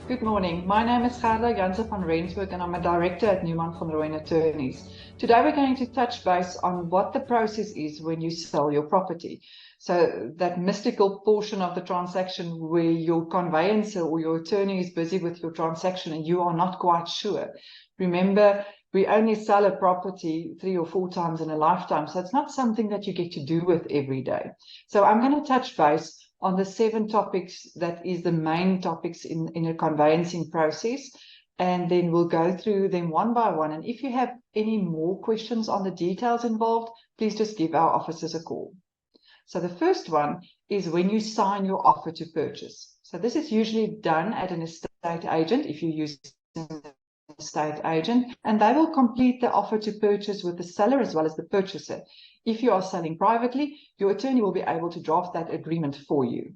Good morning. My name is Gerda Janse van Rensburg and I'm a director at Newman van Rooyen Attorneys. Today we're going to touch base on what the process is when you sell your property. So that mystical portion of the transaction where your conveyancer or your attorney is busy with your transaction and you are not quite sure. Remember, we only sell a property 3 or 4 times in a lifetime, so it's not something that you get to do with every day. So I'm going to touch base on the 7 topics that is the main topics in a conveyancing process, and then we'll go through them one by one. And if you have any more questions on the details involved, please just give our officers a call. So the first one is when you sign your offer to purchase. So this is usually done at an estate agent if you use an estate agent, and they will complete the offer to purchase with the seller as well as the purchaser. If you are selling privately, your attorney will be able to draft that agreement for you.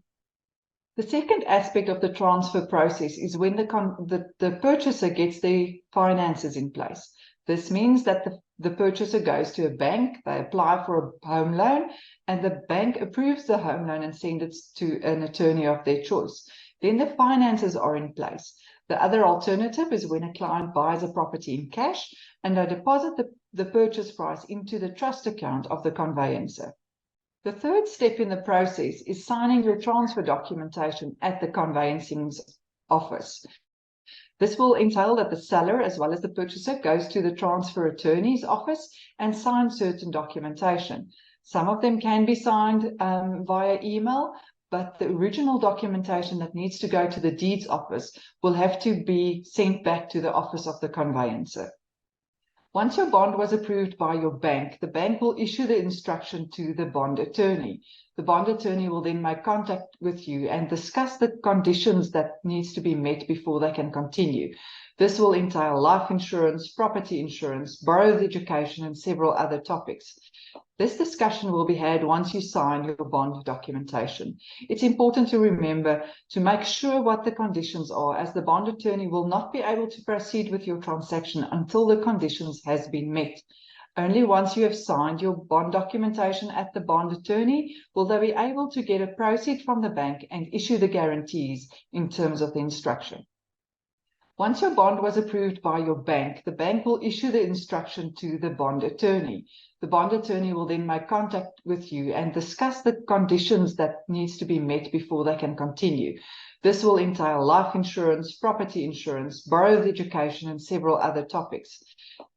The second aspect of the transfer process is when the purchaser gets their finances in place. This means that the purchaser goes to a bank, they apply for a home loan, and the bank approves the home loan and sends it to an attorney of their choice. Then the finances are in place. The other alternative is when a client buys a property in cash and they deposit the purchase price into the trust account of the conveyancer. The third step in the process is signing your transfer documentation at the conveyancing office. This will entail that the seller as well as the purchaser goes to the transfer attorney's office and signs certain documentation. Some of them can be signed via email, but the original documentation that needs to go to the deeds office will have to be sent back to the office of the conveyancer. Once your bond was approved by your bank, the bank will issue the instruction to the bond attorney. The bond attorney will then make contact with you and discuss the conditions that needs to be met before they can continue. This will entail life insurance, property insurance, borrowed education, and several other topics. This discussion will be had once you sign your bond documentation. It's important to remember to make sure what the conditions are, as the bond attorney will not be able to proceed with your transaction until the conditions has been met. Only once you have signed your bond documentation at the bond attorney will they be able to get a proceed from the bank and issue the guarantees in terms of the instruction. Once your bond was approved by your bank, the bank will issue the instruction to the bond attorney. The bond attorney will then make contact with you and discuss the conditions that needs to be met before they can continue. This will entail life insurance, property insurance, borrowed education, and several other topics.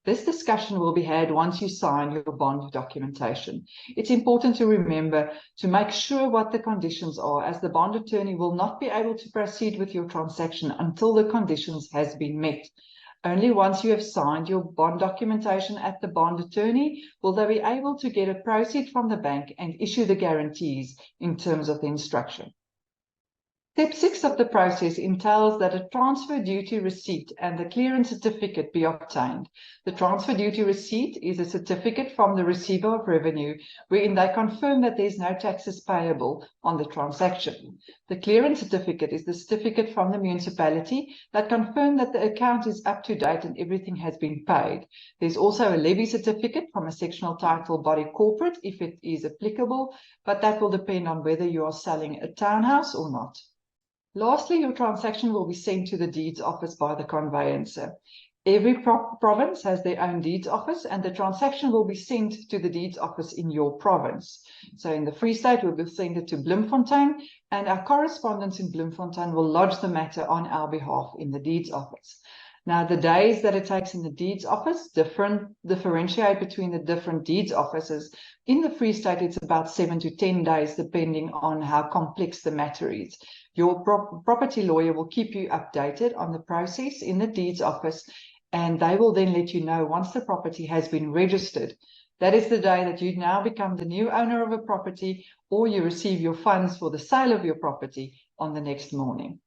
This discussion will be had once you sign your bond documentation. It's important to remember to make sure what the conditions are, as the bond attorney will not be able to proceed with your transaction until the conditions has been met. Only once you have signed your bond documentation at the bond attorney will they be able to get a proceed from the bank and issue the guarantees in terms of the instruction. Step 6 of the process entails that a transfer duty receipt and the clearance certificate be obtained. The transfer duty receipt is a certificate from the receiver of revenue wherein they confirm that there is no taxes payable on the transaction. The clearance certificate is the certificate from the municipality that confirm that the account is up to date and everything has been paid. There's also a levy certificate from a sectional title body corporate if it is applicable, but that will depend on whether you are selling a townhouse or not. Lastly, your transaction will be sent to the deeds office by the conveyancer. Every province has their own deeds office, and the transaction will be sent to the deeds office in your province. So in the Free State, we'll send it to Bloemfontein, and our correspondents in Bloemfontein will lodge the matter on our behalf in the deeds office. Now, the days that it takes in the deeds office differentiate between the different deeds offices. In the Free State, it's about 7 to 10 days, depending on how complex the matter is. Your property lawyer will keep you updated on the process in the deeds office, and they will then let you know once the property has been registered. That is the day that you now become the new owner of a property, or you receive your funds for the sale of your property on the next morning.